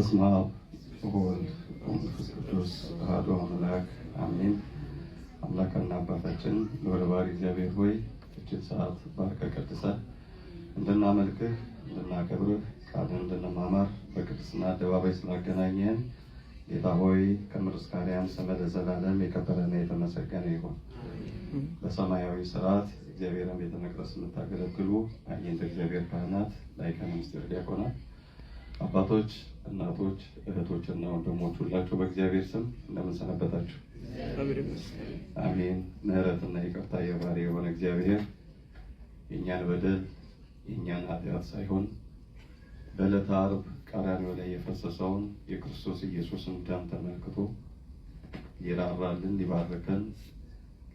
በስመ አብ ወወልድ ወመንፈስ ቅዱስ አሐዱ አምላክ አሜን። አምላክና አባታችን ልዑለ ባሕርይ እግዚአብሔር ሆይ እችን ሰዓት ባርከህ ቀድሰህ እንድናመልክህ እንድናከብርህ ቃልህን እንድንማማር በቅድስና አደባባይ ስላገናኘን ጌታ ሆይ ከምድር እስከ አርያም ስምህ ለዘላለም የከበረና የተመሰገነ ይሁን። በሰማያዊ ስርዓት እግዚአብሔርን ቤተ መቅደስ የምታገለግሉ አይንተ እግዚአብሔር ካህናት፣ ላይካነ ምስጢር ዲያቆናት፣ አባቶች፣ እናቶች፣ እህቶችና ወንድሞች ሁላችሁ በእግዚአብሔር ስም እንደምን ሰነበታችሁ? አሜን። ምሕረትና ይቅርታ የባሕርይ የሆነ እግዚአብሔር የእኛን በደል የእኛን ኃጢአት ሳይሆን በዕለተ ዓርብ ቀራንዮ ላይ የፈሰሰውን የክርስቶስ ኢየሱስን ደም ተመልክቶ ሊራራልን ሊባርከን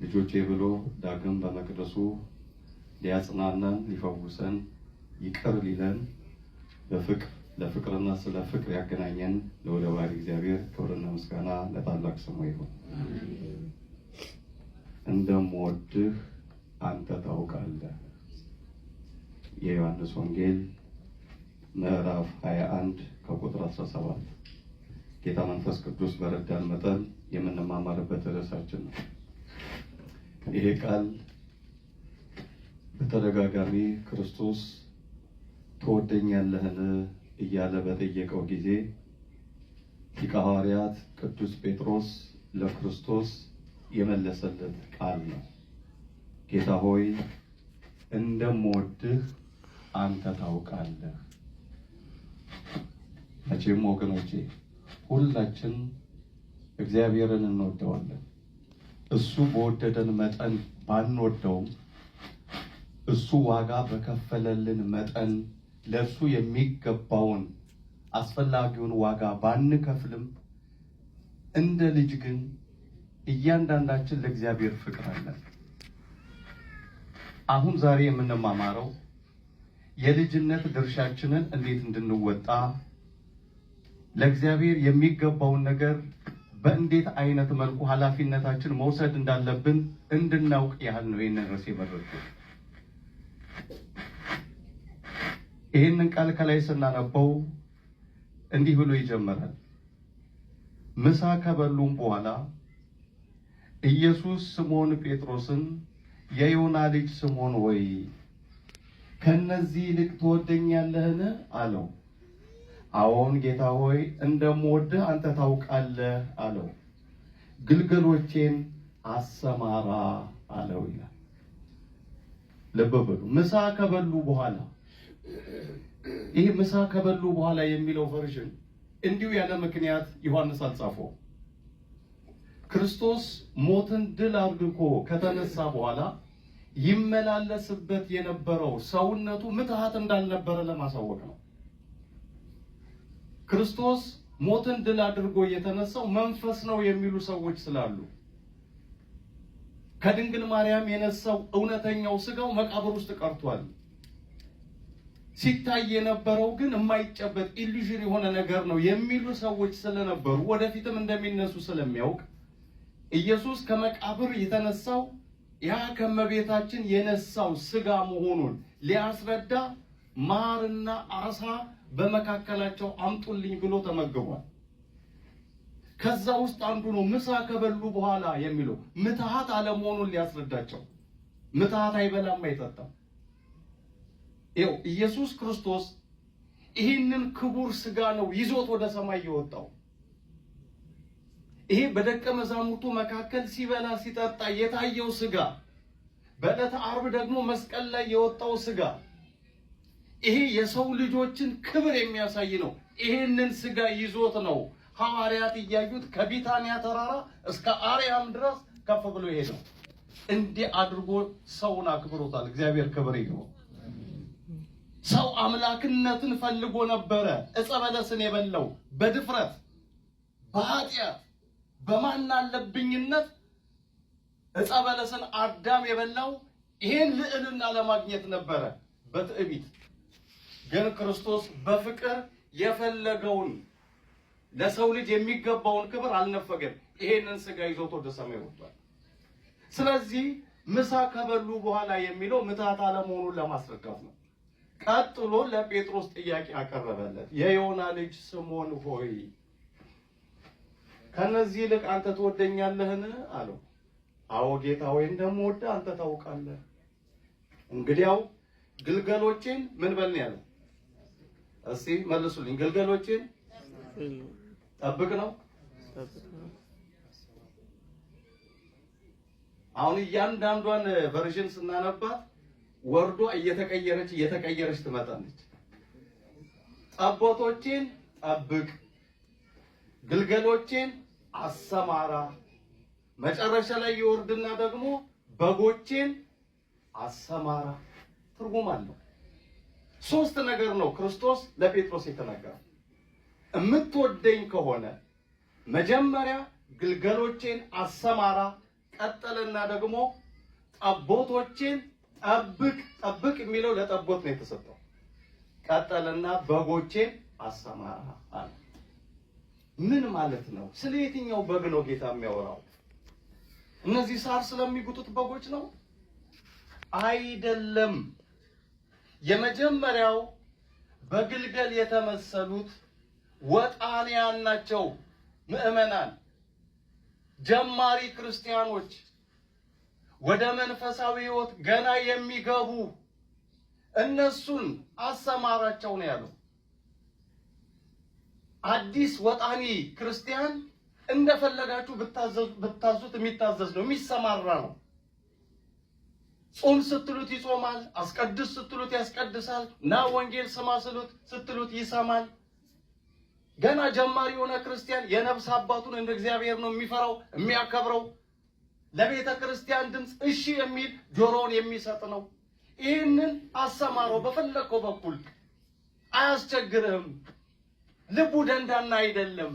ልጆቼ ብሎ ዳግም በመቅደሱ ሊያጽናናን ሊፈውሰን ይቅር ሊለን በፍቅር ለፍቅርና ስለ ፍቅር ያገናኘን ልዑለ ባሕርይ እግዚአብሔር ክብርና ምስጋና ለታላቅ ስሙ ይሁን። እንደምወድህ አንተ ታውቃለህ። የዮሐንስ ወንጌል ምዕራፍ 21 ከቁጥር 17 ጌታ መንፈስ ቅዱስ በረዳን መጠን የምንማማርበት ርዕሳችን ነው። ይሄ ቃል በተደጋጋሚ ክርስቶስ ትወደኛለህን እያለ በጠየቀው ጊዜ ሊቀ ሐዋርያት ቅዱስ ጴጥሮስ ለክርስቶስ የመለሰለት ቃል ነው። ጌታ ሆይ እንደምወድህ አንተ ታውቃለህ። መቼም ወገኖቼ ሁላችን እግዚአብሔርን እንወደዋለን። እሱ በወደደን መጠን ባንወደውም እሱ ዋጋ በከፈለልን መጠን ለእሱ የሚገባውን አስፈላጊውን ዋጋ ባንከፍልም እንደ ልጅ ግን እያንዳንዳችን ለእግዚአብሔር ፍቅር አለን። አሁን ዛሬ የምንማማረው የልጅነት ድርሻችንን እንዴት እንድንወጣ ለእግዚአብሔር የሚገባውን ነገር በእንዴት አይነት መልኩ ኃላፊነታችን መውሰድ እንዳለብን እንድናውቅ ያህል ነው ይህንን ርዕስ የመረጥኩት። ይህንን ቃል ከላይ ስናነበው እንዲህ ብሎ ይጀምራል። ምሳ ከበሉም በኋላ ኢየሱስ ስምዖን ጴጥሮስን የዮና ልጅ ስምዖን ሆይ ከነዚህ ይልቅ ትወደኛለህን? አለው። አዎን ጌታ ሆይ እንደምወድህ አንተ ታውቃለህ አለው። ግልገሎቼን አሰማራ አለው ይላል። ልብ በሉ። ምሳ ከበሉ በኋላ ይህ ምሳ ከበሉ በኋላ የሚለው ቨርዥን እንዲሁ ያለ ምክንያት ዮሐንስ አልጻፈው። ክርስቶስ ሞትን ድል አድርጎ ከተነሳ በኋላ ይመላለስበት የነበረው ሰውነቱ ምትሃት እንዳልነበረ ለማሳወቅ ነው። ክርስቶስ ሞትን ድል አድርጎ የተነሳው መንፈስ ነው የሚሉ ሰዎች ስላሉ ከድንግል ማርያም የነሳው እውነተኛው ስጋው መቃብር ውስጥ ቀርቷል። ሲታይ የነበረው ግን የማይጨበጥ ኢሉዥን የሆነ ነገር ነው የሚሉ ሰዎች ስለነበሩ ወደፊትም እንደሚነሱ ስለሚያውቅ ኢየሱስ ከመቃብር የተነሳው ያ ከመቤታችን የነሳው ስጋ መሆኑን ሊያስረዳ ማርና አሳ በመካከላቸው አምጡልኝ ብሎ ተመግቧል። ከዛ ውስጥ አንዱ ነው ምሳ ከበሉ በኋላ የሚለው ምትሃት አለመሆኑን ሊያስረዳቸው። ምትሃት አይበላም አይጠጣም። ይኸው ኢየሱስ ክርስቶስ ይህንን ክቡር ስጋ ነው ይዞት ወደ ሰማይ የወጣው። ይሄ በደቀ መዛሙርቱ መካከል ሲበላ ሲጠጣ የታየው ስጋ፣ በዕለተ ዓርብ ደግሞ መስቀል ላይ የወጣው ስጋ፣ ይሄ የሰው ልጆችን ክብር የሚያሳይ ነው። ይሄንን ስጋ ይዞት ነው ሐዋርያት እያዩት ከቢታንያ ተራራ እስከ አርያም ድረስ ከፍ ብሎ ይሄዳል። እንዲህ አድርጎ ሰውን አክብሮታል። እግዚአብሔር ክብር ይግባው። ሰው አምላክነትን ፈልጎ ነበረ ዕፀ በለስን የበላው በድፍረት በኃጢአት በማናለብኝነት ዕፀ በለስን አዳም የበላው ይሄን ልዕልና ለማግኘት ነበረ በትዕቢት። ግን ክርስቶስ በፍቅር የፈለገውን ለሰው ልጅ የሚገባውን ክብር አልነፈገም። ይሄንን ስጋ ይዞት ወደ ሰማይ ወጥቷል። ስለዚህ ምሳ ከበሉ በኋላ የሚለው ምትሃት አለመሆኑን ለማስረዳት ነው። ቀጥሎ ለጴጥሮስ ጥያቄ አቀረበለት። የዮና ልጅ ስምዖን ሆይ ከነዚህ ይልቅ አንተ ትወደኛለህን አለው። አዎ ጌታ ሆይ እንደምወድህ አንተ ታውቃለህ። እንግዲያው ግልገሎችን ምን በል ነው ያለው? እስቲ መልሱልኝ። ግልገሎችን ጠብቅ ነው። አሁን እያንዳንዷን ቨርዥን ስናነባት ወርዶ እየተቀየረች ትመጣለች። ጠቦቶችን ጠብቅ፣ ግልገሎችን አሰማራ፣ መጨረሻ ላይ ይወርድና ደግሞ በጎችን አሰማራ። ትርጉም አለው። ሶስት ነገር ነው ክርስቶስ ለጴጥሮስ የተናገረው። የምትወደኝ ከሆነ መጀመሪያ ግልገሎችን አሰማራ፣ ቀጠልና ደግሞ ጠቦቶችን ጠብቅ የሚለው ለጠቦት ነው የተሰጠው። ቀጠልና በጎችን አሰማራ አለ። ምን ማለት ነው? ስለ የትኛው በግ ነው ጌታ የሚያወራው? እነዚህ ሳር ስለሚጉጡት በጎች ነው? አይደለም። የመጀመሪያው በግልገል የተመሰሉት ወጣንያን ናቸው። ምዕመናን፣ ጀማሪ ክርስቲያኖች፣ ወደ መንፈሳዊ ሕይወት ገና የሚገቡ እነሱን አሰማራቸው ነው ያለው። አዲስ ወጣኒ ክርስቲያን እንደፈለጋችሁ ብታዙት የሚታዘዝ ነው፣ የሚሰማራ ነው። ጾም ስትሉት ይጾማል፣ አስቀድስ ስትሉት ያስቀድሳል፣ ና ወንጌል ስማ ስትሉት ይሰማል። ገና ጀማሪ የሆነ ክርስቲያን የነፍስ አባቱን እንደ እግዚአብሔር ነው የሚፈራው የሚያከብረው። ለቤተ ክርስቲያን ድምፅ እሺ የሚል ጆሮውን የሚሰጥ ነው። ይህንን አሰማረው በፈለከው በኩል አያስቸግርህም። ልቡ ደንዳና አይደለም።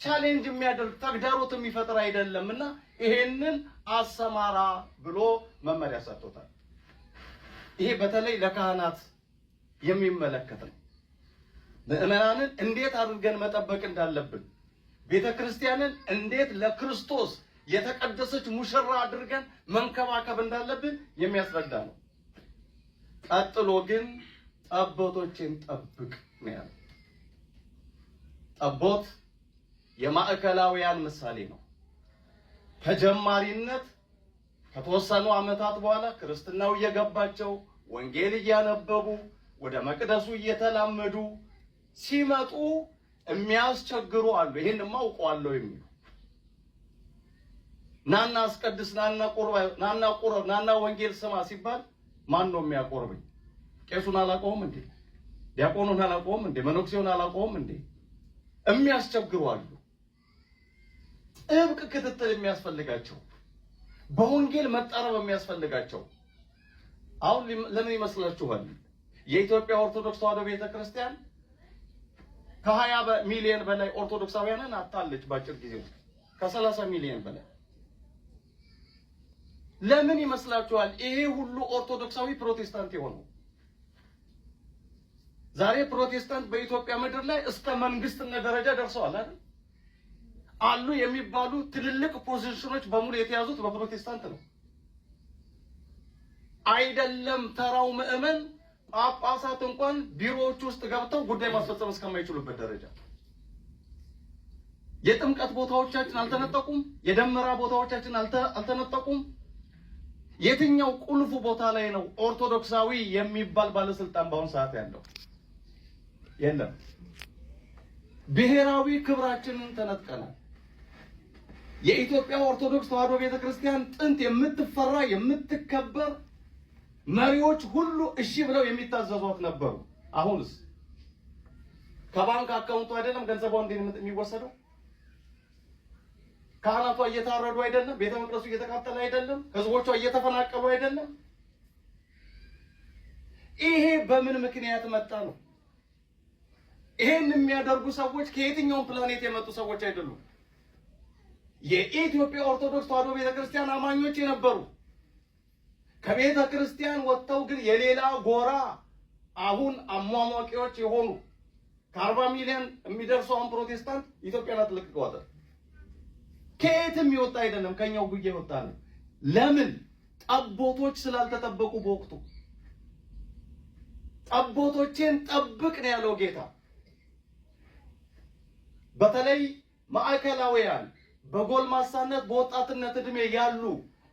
ቻሌንጅ የሚያደርግ ተግዳሮት የሚፈጥር አይደለምና ይሄንን አሰማራ ብሎ መመሪያ ሰጥቶታል። ይሄ በተለይ ለካህናት የሚመለከት ነው። ምዕመናንን እንዴት አድርገን መጠበቅ እንዳለብን፣ ቤተ ክርስቲያንን እንዴት ለክርስቶስ የተቀደሰች ሙሽራ አድርገን መንከባከብ እንዳለብን የሚያስረዳ ነው። ቀጥሎ ግን ጠቦቶችን ጠብቅ ነው ያለው። ጠቦት የማዕከላውያን ምሳሌ ነው። ከጀማሪነት ከተወሰኑ ዓመታት በኋላ ክርስትናው እየገባቸው ወንጌል እያነበቡ ወደ መቅደሱ እየተላመዱ ሲመጡ የሚያስቸግሩ አሉ። ይሄንማ አውቀዋለሁ የሚሉ ናና አስቀድስ፣ ናና ቁረብ፣ ናና ወንጌል ስማ ሲባል ማን ነው የሚያቆርብኝ? ቄሱን አላውቀውም እንዴ? ዲያቆኑን አላውቀውም እንዴ? መነኩሴውን አላውቀውም እንዴ? የሚያስቸግሩ አሉ። ጥብቅ ክትትል የሚያስፈልጋቸው፣ በወንጌል መጠረብ የሚያስፈልጋቸው። አሁን ለምን ይመስላችኋል የኢትዮጵያ ኦርቶዶክስ ተዋሕዶ ቤተክርስቲያን ከ20 ሚሊዮን በላይ ኦርቶዶክሳውያንን አጣለች? ባጭር ጊዜ ውስጥ ከ30 ሚሊዮን በላይ። ለምን ይመስላችኋል ይሄ ሁሉ ኦርቶዶክሳዊ ፕሮቴስታንት የሆነው? ዛሬ ፕሮቴስታንት በኢትዮጵያ ምድር ላይ እስከ መንግስትነት ደረጃ ደርሰዋል አይደል? አሉ የሚባሉ ትልልቅ ፖዚሽኖች በሙሉ የተያዙት በፕሮቴስታንት ነው። አይደለም ተራው ምዕመን፣ ጳጳሳት እንኳን ቢሮዎች ውስጥ ገብተው ጉዳይ ማስፈጸም እስከማይችሉበት ደረጃ። የጥምቀት ቦታዎቻችን አልተነጠቁም። የደመራ ቦታዎቻችን አልተነጠቁም። የትኛው ቁልፉ ቦታ ላይ ነው ኦርቶዶክሳዊ የሚባል ባለስልጣን በአሁኑ ሰዓት ያለው? የለም። ብሔራዊ ክብራችንን ተነጥቀናል። የኢትዮጵያ ኦርቶዶክስ ተዋሕዶ ቤተክርስቲያን ጥንት የምትፈራ የምትከበር፣ መሪዎች ሁሉ እሺ ብለው የሚታዘዟት ነበሩ። አሁንስ ከባንክ አካውንቱ አይደለም ገንዘቧ የሚወሰደው? ካህናቷ እየታረዱ አይደለም? ቤተ መቅደሱ እየተቃጠለ አይደለም? ህዝቦቿ እየተፈናቀሉ አይደለም? ይሄ በምን ምክንያት መጣ ነው? ይሄን የሚያደርጉ ሰዎች ከየትኛውም ፕላኔት የመጡ ሰዎች አይደሉም። የኢትዮጵያ ኦርቶዶክስ ተዋሕዶ ቤተክርስቲያን አማኞች የነበሩ ከቤተ ክርስቲያን ወጥተው ግን የሌላ ጎራ አሁን አሟሟቂዎች የሆኑ ከ40 ሚሊዮን የሚደርሰውን ፕሮቴስታንት ኢትዮጵያን አጥልቀዋታል። ከየትም ይወጣ አይደለም፣ ከኛው ጉያ ይወጣ ነው። ለምን? ጠቦቶች ስላልተጠበቁ በወቅቱ ጠቦቶቼን ጠብቅ ነው ያለው ጌታ። በተለይ ማዕከላውያን በጎልማሳነት በወጣትነት እድሜ ያሉ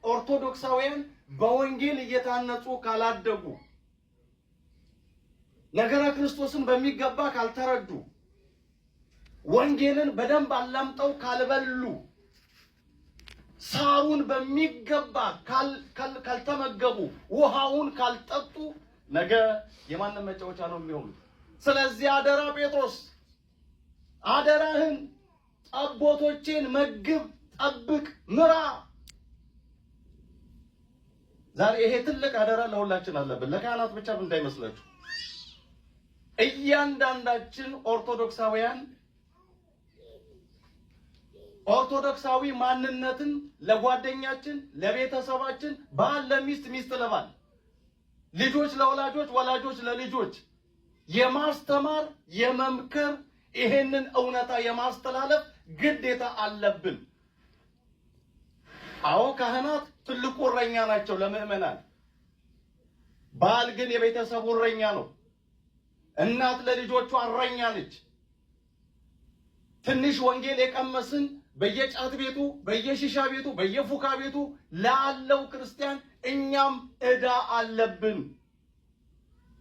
ኦርቶዶክሳውያን በወንጌል እየታነጹ ካላደጉ፣ ነገረ ክርስቶስን በሚገባ ካልተረዱ፣ ወንጌልን በደንብ አላምጠው ካልበሉ፣ ሳሩን በሚገባ ካልተመገቡ፣ ውሃውን ካልጠጡ ነገ የማንም መጫወቻ ነው የሚሆኑት። ስለዚህ አደራ ጴጥሮስ፣ አደራህን ጠቦቶቼን መግብ፣ ጠብቅ፣ ምራ። ዛሬ ይሄ ትልቅ አደራ ለሁላችን አለብን። ለካህናት ብቻ እንዳይመስላችሁ። እያንዳንዳችን ኦርቶዶክሳውያን ኦርቶዶክሳዊ ማንነትን ለጓደኛችን፣ ለቤተሰባችን፣ ባል ለሚስት፣ ሚስት ለባል፣ ልጆች ለወላጆች፣ ወላጆች ለልጆች የማስተማር የመምከር ይሄንን እውነታ የማስተላለፍ ግዴታ አለብን። አዎ ካህናት ትልቁ እረኛ ናቸው ለምእመናን። ባል ግን የቤተሰቡ እረኛ ነው። እናት ለልጆቿ እረኛ ነች። ትንሽ ወንጌል የቀመስን በየጫት ቤቱ፣ በየሺሻ ቤቱ፣ በየፉካ ቤቱ ላለው ክርስቲያን እኛም ዕዳ አለብን።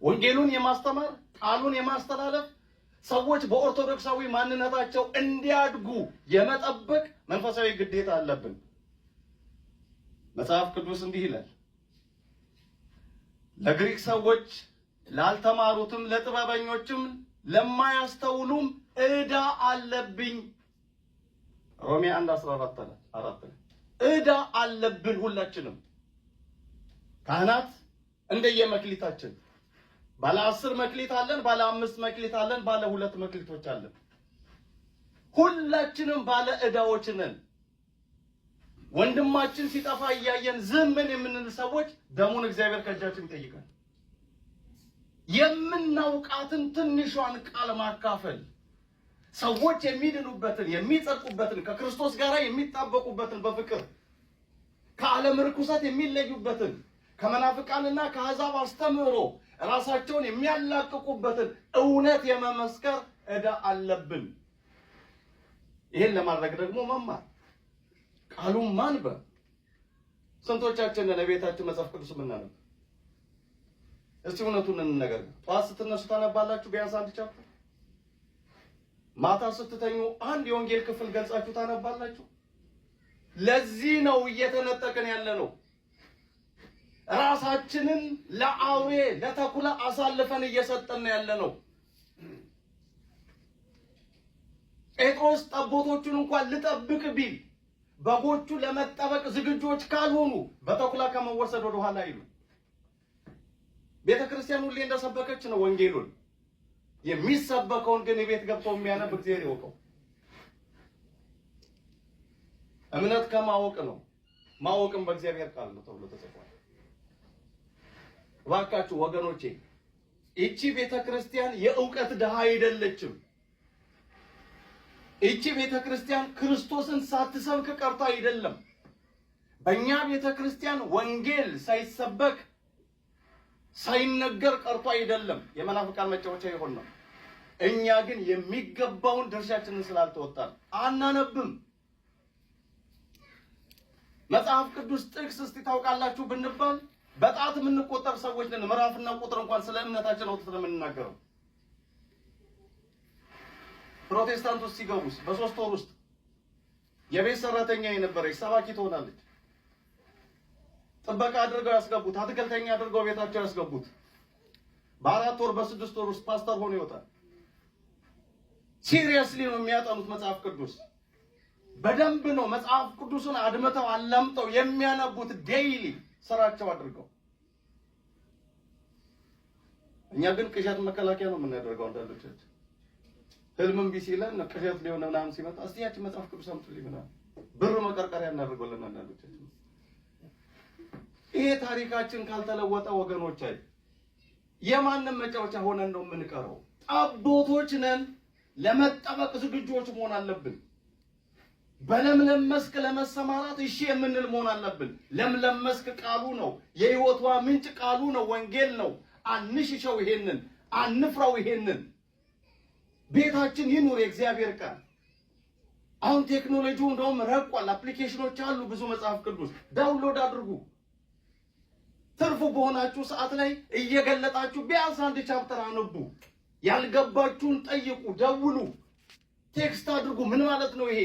ወንጌሉን የማስተማር ቃሉን የማስተላለፍ ሰዎች በኦርቶዶክሳዊ ማንነታቸው እንዲያድጉ የመጠበቅ መንፈሳዊ ግዴታ አለብን። መጽሐፍ ቅዱስ እንዲህ ይላል፣ ለግሪክ ሰዎች ላልተማሩትም ለጥበበኞችም ለማያስተውሉም ዕዳ አለብኝ። ሮሜ 1:14 ዕዳ አለብን ሁላችንም። ካህናት እንደየመክሊታችን ባለ 10 መክሊት አለን፣ ባለ 5 መክሊት አለን፣ ባለ 2 መክሊቶች አለን። ሁላችንም ባለ ዕዳዎች ነን። ወንድማችን ሲጠፋ እያየን ዝምን የምንል ሰዎች ደሙን እግዚአብሔር ከእጃችን ይጠይቃል። የምናውቃትን ትንሿን ቃል ማካፈል፣ ሰዎች የሚድኑበትን የሚጸድቁበትን፣ ከክርስቶስ ጋር የሚጣበቁበትን፣ በፍቅር ከዓለም ርኩሰት የሚለዩበትን፣ ከመናፍቃንና ከአሕዛብ አስተምህሮ ራሳቸውን የሚያላቅቁበትን እውነት የመመስከር ዕዳ አለብን። ይህን ለማድረግ ደግሞ መማር፣ ቃሉን ማንበብ። ስንቶቻችን ለቤታችን መጽሐፍ ቅዱስ የምናነብ? እስቲ እውነቱን እንነጋገር። ጠዋት ስትነሱ ታነባላችሁ ቢያንስ አንድ ቻፕተር? ማታ ስትተኙ አንድ የወንጌል ክፍል ገልጻችሁ ታነባላችሁ? ለዚህ ነው እየተነጠቅን ያለ ነው። ራሳችንን ለአውሬ ለተኩላ አሳልፈን እየሰጠን ያለ ነው። ጴጥሮስ ጠቦቶቹን እንኳን ልጠብቅ ቢል በጎቹ ለመጠበቅ ዝግጆች ካልሆኑ በተኩላ ከመወሰድ ወደ ኋላ ይሉ። ቤተክርስቲያን ሁሌ እንደሰበከች ነው ወንጌሉን። የሚሰበከውን ግን የቤት ገብቶ የሚያነብ እግዚአብሔር ይወቀው። እምነት ከማወቅ ነው፣ ማወቅም በእግዚአብሔር ቃል ነው ተብሎ ተጽፏል። እባካችሁ ወገኖቼ፣ እቺ ቤተክርስቲያን የእውቀት ድሃ አይደለችም። እቺ ቤተክርስቲያን ክርስቶስን ሳትሰብክ ቀርታ አይደለም። በእኛ ቤተክርስቲያን ወንጌል ሳይሰበክ ሳይነገር ቀርቶ አይደለም የመናፍቃን መጫወቻ ይሆን ነው። እኛ ግን የሚገባውን ድርሻችንን ስላልተወጣን አናነብም። መጽሐፍ ቅዱስ ጥቅስ እስቲ ታውቃላችሁ ብንባል በጣት የምንቆጠር ሰዎች ነን። ምዕራፍና ቁጥር እንኳን ስለ እምነታችን አውጥተን የምንናገረው። ፕሮቴስታንቶች ሲገቡስ በ3 ወር ውስጥ የቤት ሰራተኛ የነበረች ሰባኪ ትሆናለች። ጥበቃ አድርገው ያስገቡት፣ አትክልተኛ አድርገው ቤታቸው ያስገቡት። በ4 ወር በ6 ወር ውስጥ ፓስተር ሆኖ ይወጣል። ሲሪየስሊ ነው የሚያጠኑት መጽሐፍ ቅዱስ። በደንብ ነው መጽሐፍ ቅዱስን አድምተው አላምጠው የሚያነቡት ዴይሊ ስራቸው አድርገው። እኛ ግን ቅዠት መከላከያ ነው የምናደርገው። አንዳንዶቻችን ህልምም ቢሲለን ቅዠት ሊሆን ምናምን ሲመጣ እስቲ ያቺ መጽሐፍ ቅዱስ አምጡልኝ ምናምን ብር መቀርቀሪያ እናደርገውለን አንዳንዶቻችን። ይሄ ታሪካችን ካልተለወጠ ወገኖች አይ የማንም መጫወቻ ሆነን ነው የምንቀረው። ጠቦቶች ነን። ለመጠበቅ ዝግጆች መሆን አለብን። በለምለም መስክ ለመሰማራት እሺ የምንል መሆን አለብን። ለምለም መስክ ቃሉ ነው። የህይወቷ ምንጭ ቃሉ ነው፣ ወንጌል ነው። አንሽሸው፣ ይሄንን አንፍራው። ይሄንን ቤታችን ይኑር የእግዚአብሔር ቃል። አሁን ቴክኖሎጂው እንደውም ረቋል። አፕሊኬሽኖች አሉ ብዙ መጽሐፍ ቅዱስ ዳውንሎድ አድርጉ። ትርፉ በሆናችሁ ሰዓት ላይ እየገለጣችሁ ቢያንስ አንድ ቻፕተር አንቡ። ያልገባችሁን ጠይቁ፣ ደውሉ፣ ቴክስት አድርጉ። ምን ማለት ነው ይሄ?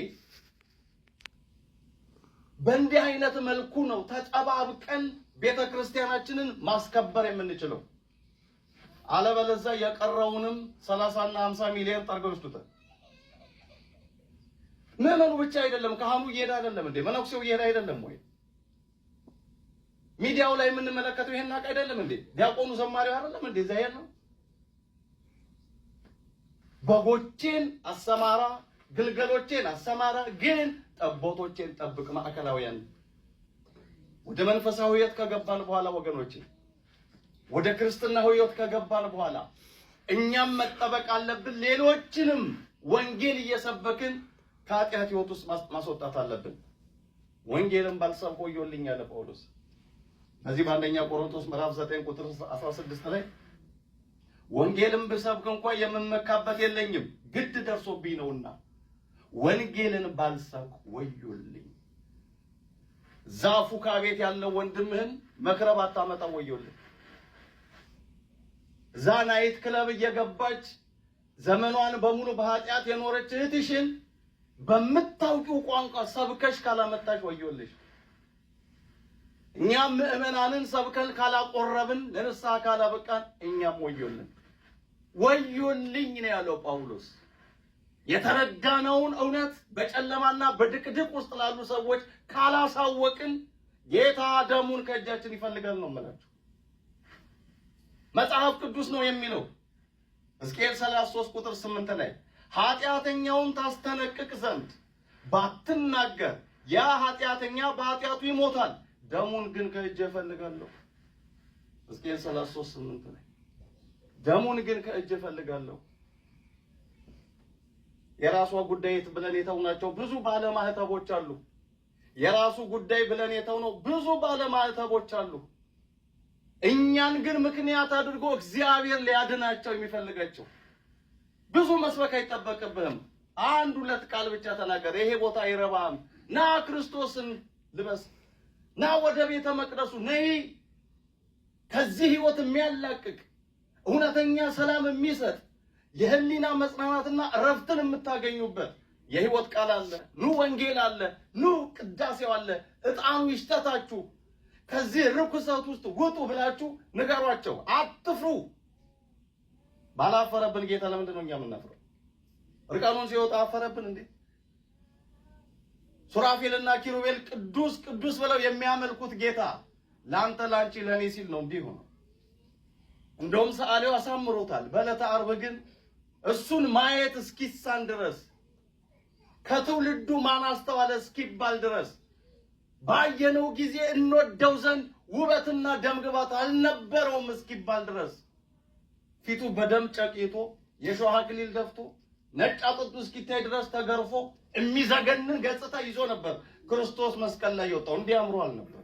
በእንዲህ አይነት መልኩ ነው ተጠባብቀን ቤተክርስቲያናችንን ማስከበር የምንችለው። አለበለዚያ የቀረውንም 30 እና 50 ሚሊዮን ጠርገው ይስጡታል። ምዕመኑ ብቻ አይደለም፣ ካህኑ እየሄደ አይደለም እንዴ? መነኩሴው እየሄደ አይደለም ወይ? ሚዲያው ላይ የምንመለከተው ይሄን አቅ አይደለም እንዴ? ዲያቆኑ ዘማሪው አይደለም እንዴ? እዛ ያለው በጎቼን አሰማራ፣ ግልገሎቼን አሰማራ፣ ግን ጠቦቶቼን ጠብቅ። ማዕከላውያን ወደ መንፈሳዊ ሕይወት ከገባን በኋላ ወገኖቼ፣ ወደ ክርስትና ሕይወት ከገባን በኋላ እኛም መጠበቅ አለብን። ሌሎችንም ወንጌል እየሰበክን ከኃጢአት ሕይወት ውስጥ ማስወጣት አለብን። ወንጌልን ባልሰብክ ወዮልኝ አለ ጳውሎስ። በዚህ በአንደኛ ቆሮንቶስ ምዕራፍ 9 ቁጥር 16 ላይ ወንጌልን ብሰብክ እንኳን የምመካበት የለኝም፣ ግድ ደርሶብኝ ነውና ወንጌልን ባልሰብክ ወዮልኝ። ዛፉ ከቤት ያለው ወንድምህን መክረብ አታመጣው፣ ወዮልኝ። ዛናይት ክለብ እየገባች ዘመኗን በሙሉ በኃጢአት የኖረች እህትሽን በምታውቂው ቋንቋ ሰብከሽ ካላመጣሽ ወዮልሽ። እኛም ምእመናንን ሰብከን ካላቆረብን፣ ለንስሐ ካላበቃን እኛም ወዮልን። ወዮልኝ ነው ያለው ጳውሎስ። የተረዳነውን እውነት በጨለማና በድቅድቅ ውስጥ ላሉ ሰዎች ካላሳወቅን ጌታ ደሙን ከእጃችን ይፈልጋል ነው የምላችሁ። መጽሐፍ ቅዱስ ነው የሚለው። ሕዝቅኤል 33 ቁጥር 8 ላይ ኃጢአተኛውን ታስተነቅቅ ዘንድ ባትናገር ያ ኃጢአተኛ በኃጢአቱ ይሞታል፣ ደሙን ግን ከእጅ እፈልጋለሁ። ሕዝቅኤል 33:8 ላይ ደሙን ግን ከእጅ እፈልጋለሁ። የራሷ ጉዳይ ብለን የተውናቸው ብዙ ባለማህተቦች አሉ። የራሱ ጉዳይ ብለን የተውነው ብዙ ባለማህተቦች አሉ። እኛን ግን ምክንያት አድርጎ እግዚአብሔር ሊያድናቸው የሚፈልጋቸው ብዙ መስበክ አይጠበቅብህም። 1-2 ቃል ብቻ ተናገር። ይሄ ቦታ አይረባም፣ ና ክርስቶስን ልበስ፣ ና ወደ ቤተ መቅደሱ ነይ። ከዚህ ህይወት የሚያላቅቅ እውነተኛ ሰላም የሚሰጥ የህሊና መጽናናትና እረፍትን የምታገኙበት የህይወት ቃል አለ። ኑ ወንጌል አለ፣ ኑ ቅዳሴው አለ፣ ዕጣኑ ይሽተታችሁ፣ ከዚህ ርኩሰት ውስጥ ውጡ ብላችሁ ንገሯቸው። አትፍሩ። ባላፈረብን ጌታ ለምንድን ነው እኛ የምናፍረው? እርቃኑን ሲወጣ አፈረብን እንዴ? ሱራፌልና ኪሩቤል ቅዱስ ቅዱስ ብለው የሚያመልኩት ጌታ ላንተ ላንቺ ለኔ ሲል ነው እንዲህ ሆኖ። እንደውም ሰዓሊው አሳምሮታል። በዕለተ ዓርብ ግን እሱን ማየት እስኪሳን ድረስ ከትውልዱ ማን አስተዋለ እስኪባል ድረስ ባየነው ጊዜ እንወደው ዘንድ ውበትና ደምግባት አልነበረውም እስኪባል ድረስ ፊቱ በደም ጨቂቶ የሾህ አክሊል ደፍቶ ነጭ አጥንቱ እስኪታይ ድረስ ተገርፎ የሚዘገንን ገጽታ ይዞ ነበር ክርስቶስ መስቀል ላይ የወጣው። እንዲያምሩ አልነበር።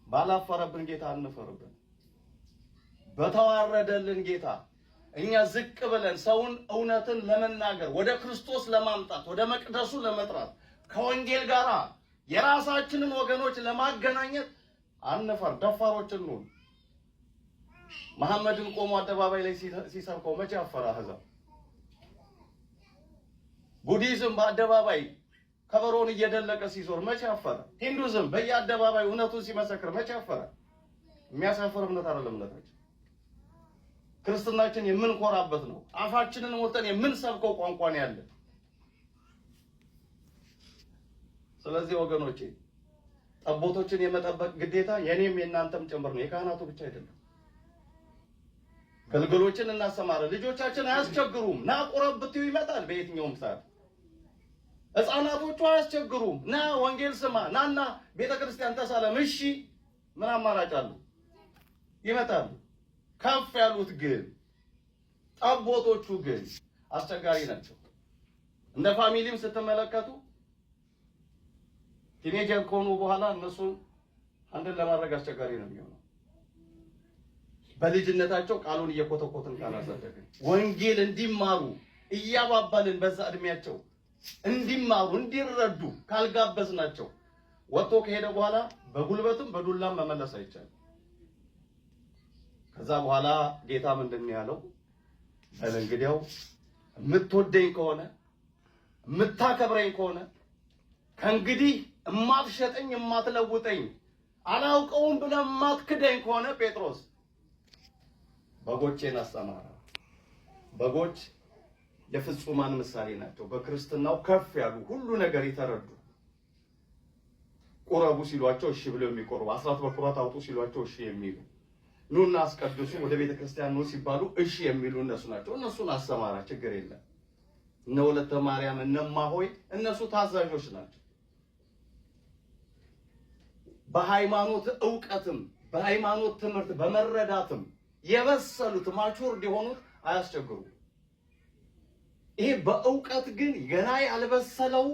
ባላፈረብን ጌታ አንፈርብን። በተዋረደልን ጌታ እኛ ዝቅ ብለን ሰውን እውነትን ለመናገር ወደ ክርስቶስ ለማምጣት ወደ መቅደሱ ለመጥራት ከወንጌል ጋር የራሳችንን ወገኖች ለማገናኘት አንፈር፣ ደፋሮች እንሁን። መሐመድን ቆሞ አደባባይ ላይ ሲሰብከው መቼ አፈረ አህዛብ? ቡዲዝም በአደባባይ ከበሮን እየደለቀ ሲዞር መቼ አፈረ? ሂንዱዝም በየአደባባይ እውነቱን ሲመሰክር መቼ አፈረ? የሚያሳፍር እምነት አይደለም እምነታችን። ክርስትናችን የምንኮራበት ነው። አፋችንን ሞልተን የምንሰብከው ቋንቋ ነው ያለን። ስለዚህ ወገኖቼ ጠቦቶችን የመጠበቅ ግዴታ የኔም የናንተም ጭምር ነው። የካህናቱ ብቻ አይደለም። ግልገሎችን እናሰማራ። ልጆቻችን አያስቸግሩም። ና ቁረብ ብትዩ ይመጣል በየትኛውም ሰዓት። ሕፃናቶቹ አያስቸግሩም። ና ወንጌል ስማ፣ ናና ቤተክርስቲያን ተሳለም። እሺ ምን አማራጭ አሉ? ይመጣሉ። ከፍ ያሉት ግን ጠቦቶቹ ግን አስቸጋሪ ናቸው። እንደ ፋሚሊም ስትመለከቱ ቲኔጀር ከሆኑ በኋላ እነሱን አንድን ለማድረግ አስቸጋሪ ነው የሚሆነው። በልጅነታቸው ቃሉን እየኮተኮትን ካላሳደግን ወንጌል እንዲማሩ እያባባልን በዛ እድሜያቸው እንዲማሩ እንዲረዱ ካልጋበዝናቸው ወጥቶ ከሄደ በኋላ በጉልበትም በዱላም መመለስ አይቻልም። ከዛ በኋላ ጌታ ምንድን ያለው? እንግዲያው የምትወደኝ ከሆነ የምታከብረኝ ከሆነ ከእንግዲህ እማትሸጠኝ እማትለውጠኝ አላውቀውም ብለህ የማትክደኝ ከሆነ ጴጥሮስ በጎቼን አሰማራ። በጎች የፍጹማን ምሳሌ ናቸው። በክርስትናው ከፍ ያሉ ሁሉ ነገር የተረዱ ቁረቡ ሲሏቸው እሺ ብለው የሚቆርቡ፣ አስራት በኩራት አውጡ ሲሏቸው እሺ የሚሉ፣ ኑና አስቀድሱ ወደ ቤተ ክርስቲያን ነው ሲባሉ እሺ የሚሉ እነሱ ናቸው። እነሱን አሰማራ፣ ችግር የለም። እነ ወለተ ማርያም እነማ ሆይ እነሱ ታዛዦች ናቸው። በሃይማኖት ዕውቀትም በሃይማኖት ትምህርት በመረዳትም የበሰሉት ማቹርድ የሆኑት አያስቸግሩ። ይሄ በእውቀት ግን ገና ያልበሰለው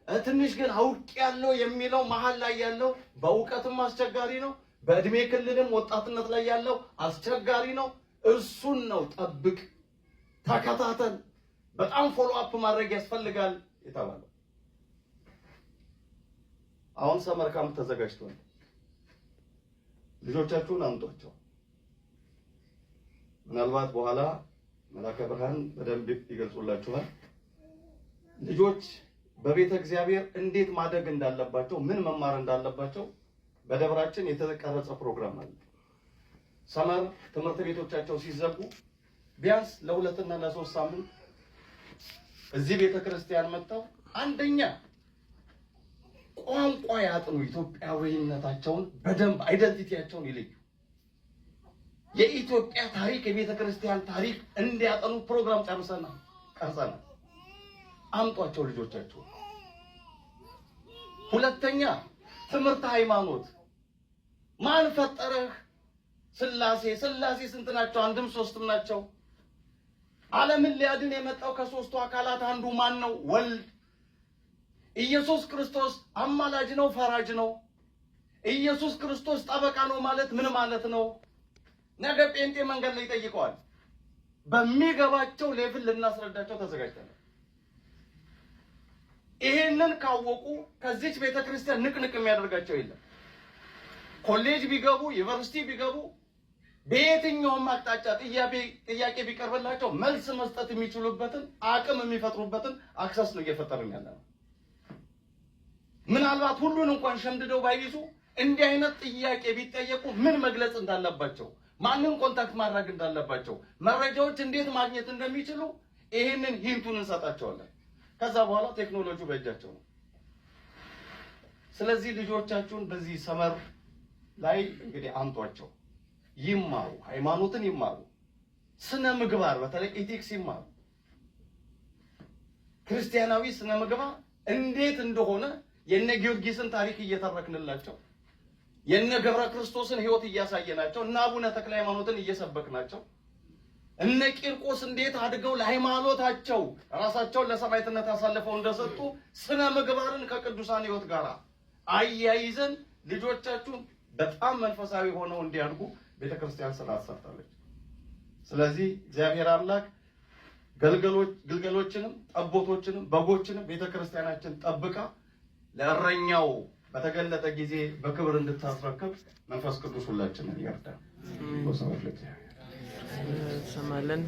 ትንሽ ግን አውቅ ያለው የሚለው መሀል ላይ ያለው በእውቀትም አስቸጋሪ ነው። በእድሜ ክልልም ወጣትነት ላይ ያለው አስቸጋሪ ነው። እሱን ነው ጠብቅ፣ ተከታተል፣ በጣም ፎሎ አፕ ማድረግ ያስፈልጋል የተባለው። አሁን ሰመር ካምፕ ተዘጋጅቷል። ልጆቻችሁን አምጧቸው። ምናልባት በኋላ መላከ ብርሃን በደንብ ይገልጹላችኋል። ልጆች በቤተ እግዚአብሔር እንዴት ማደግ እንዳለባቸው፣ ምን መማር እንዳለባቸው በደብራችን የተቀረጸ ፕሮግራም አለ። ሰመር ትምህርት ቤቶቻቸው ሲዘጉ ቢያንስ ለሁለትና ለሶስት ሳምንት እዚህ ቤተ ክርስቲያን መጥተው አንደኛ ቋንቋ ያጥኑ፣ ኢትዮጵያዊነታቸውን በደንብ አይደንቲቲያቸውን ይለዩ፣ የኢትዮጵያ ታሪክ የቤተ ክርስቲያን ታሪክ እንዲያጠኑ ፕሮግራም ቀርጸናል። አምጧቸው ልጆቻቸው። ሁለተኛ ትምህርት ሃይማኖት፣ ማን ፈጠረህ? ስላሴ ስንት ናቸው? አንድም ሶስትም ናቸው። ዓለምን ሊያድን የመጣው ከሶስቱ አካላት አንዱ ማን ነው? ወልድ። ኢየሱስ ክርስቶስ አማላጅ ነው? ፈራጅ ነው? ኢየሱስ ክርስቶስ ጠበቃ ነው ማለት ምን ማለት ነው? ነገ ጴንጤ መንገድ ላይ ይጠይቀዋል። በሚገባቸው ሌቭል ልናስረዳቸው ተዘጋጅተናል። ይሄንን ካወቁ ከዚች ቤተክርስቲያን ንቅንቅ የሚያደርጋቸው የለም። ኮሌጅ ቢገቡ ዩኒቨርሲቲ ቢገቡ በየትኛውም አቅጣጫ ጥያቄ ቢቀርብላቸው መልስ መስጠት የሚችሉበትን አቅም የሚፈጥሩበትን አክሰስ ነው እየፈጠርን ያለነው። ምናልባት ሁሉን እንኳን ሸምድደው ባይይዙ እንዲህ አይነት ጥያቄ ቢጠየቁ ምን መግለጽ እንዳለባቸው፣ ማንን ኮንታክት ማድረግ እንዳለባቸው፣ መረጃዎች እንዴት ማግኘት እንደሚችሉ ይሄንን ሂንቱን እንሰጣቸዋለን። ከዛ በኋላ ቴክኖሎጂው በእጃቸው ነው። ስለዚህ ልጆቻችሁን በዚህ ሰመር ላይ እንግዲህ አምጧቸው፣ ይማሩ፣ ሃይማኖትን ይማሩ፣ ስነ ምግባር በተለይ ኢቲክስ ይማሩ። ክርስቲያናዊ ስነ ምግባር እንዴት እንደሆነ የነ ጊዮርጊስን ታሪክ እየተረክንላቸው፣ የነ ገብረ ክርስቶስን ሕይወት እያሳየናቸው፣ እና አቡነ ተክለ ሃይማኖትን እየሰበክናቸው፣ እነ ቂርቆስ እንዴት አድገው ለሃይማኖታቸው ራሳቸውን ለሰማዕትነት አሳልፈው እንደሰጡ ስነ ምግባርን ከቅዱሳን ሕይወት ጋር አያይዘን ልጆቻችሁን በጣም መንፈሳዊ ሆነው እንዲያድጉ ቤተክርስቲያን ስርዓት ሰርታለች። ስለዚህ እግዚአብሔር አምላክ ግልገሎችንም ጠቦቶችንም በጎችንም ቤተክርስቲያናችን ጠብቃ ለእረኛው በተገለጠ ጊዜ በክብር እንድታስረክብ መንፈስ ቅዱስ ሁላችንን ይርዳል። ወሰላም ለእግዚአብሔር። ሰማለን